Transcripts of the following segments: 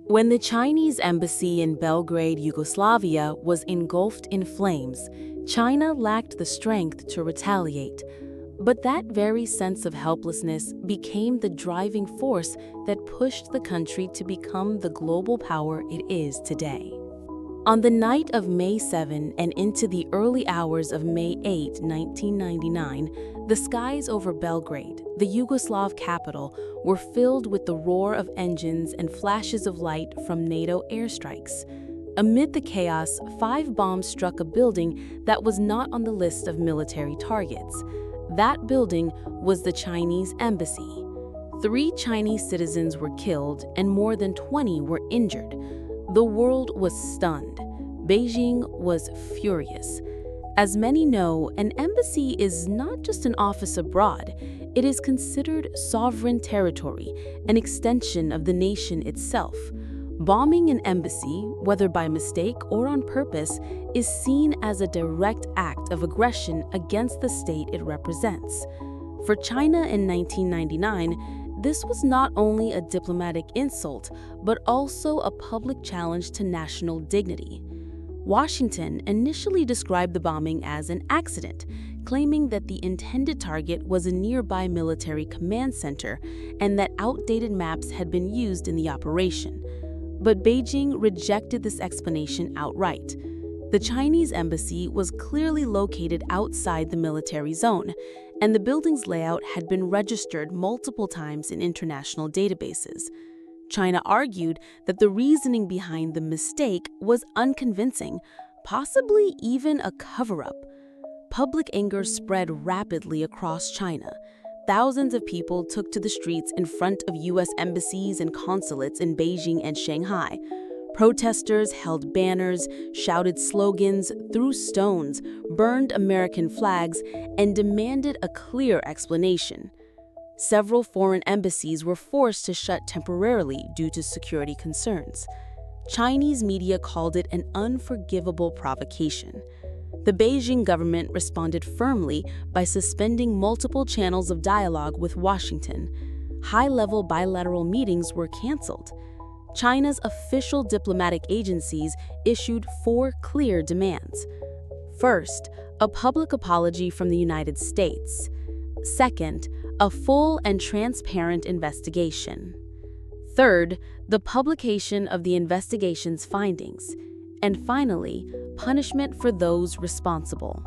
When the Chinese embassy in Belgrade, Yugoslavia, was engulfed in flames, China lacked the strength to retaliate. But that very sense of helplessness became the driving force that pushed the country to become the global power it is today. On the night of May 7 and into the early hours of May 8, 1999, the skies over Belgrade, the Yugoslav capital, were filled with the roar of engines and flashes of light from NATO airstrikes. Amid the chaos, 5 bombs struck a building that was not on the list of military targets. That building was the Chinese embassy. 3 Chinese citizens were killed and more than 20 were injured. The world was stunned. Beijing was furious. As many know, an embassy is not just an office abroad. It is considered sovereign territory, an extension of the nation itself. Bombing an embassy, whether by mistake or on purpose, is seen as a direct act of aggression against the state it represents. For China in 1999, this was not only a diplomatic insult, but also a public challenge to national dignity. Washington initially described the bombing as an accident, claiming that the intended target was a nearby military command center and that outdated maps had been used in the operation. But Beijing rejected this explanation outright. The Chinese embassy was clearly located outside the military zone, and the building's layout had been registered multiple times in international databases. China argued that the reasoning behind the mistake was unconvincing, possibly even a cover-up. Public anger spread rapidly across China. Thousands of people took to the streets in front of U.S. embassies and consulates in Beijing and Shanghai. Protesters held banners, shouted slogans, threw stones, burned American flags, and demanded a clear explanation. Several foreign embassies were forced to shut temporarily due to security concerns. Chinese media called it an unforgivable provocation. The Beijing government responded firmly by suspending multiple channels of dialogue with Washington. High-level bilateral meetings were canceled. China's official diplomatic agencies issued 4 clear demands. First, a public apology from the United States. Second, a full and transparent investigation. Third, the publication of the investigation's findings. And finally, punishment for those responsible.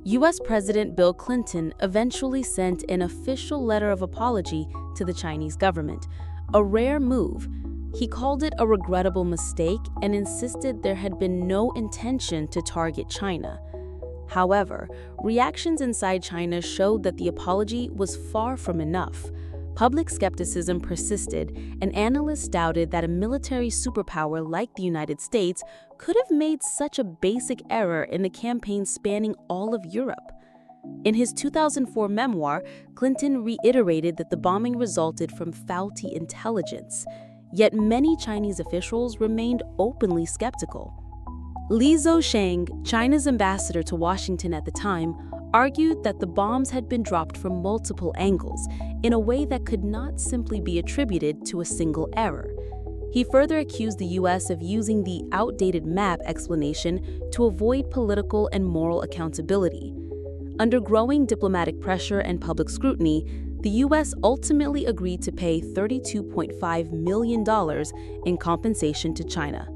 U.S. President Bill Clinton eventually sent an official letter of apology to the Chinese government, a rare move. He called it a regrettable mistake and insisted there had been no intention to target China. However, reactions inside China showed that the apology was far from enough. Public skepticism persisted, and analysts doubted that a military superpower like the United States could have made such a basic error in the campaign spanning all of Europe. In his 2004 memoir, Clinton reiterated that the bombing resulted from faulty intelligence. Yet many Chinese officials remained openly skeptical. Li Zhousheng, China's ambassador to Washington at the time, argued that the bombs had been dropped from multiple angles in a way that could not simply be attributed to a single error. He further accused the U.S. of using the outdated map explanation to avoid political and moral accountability. Under growing diplomatic pressure and public scrutiny, the U.S. ultimately agreed to pay $32.5 million in compensation to China.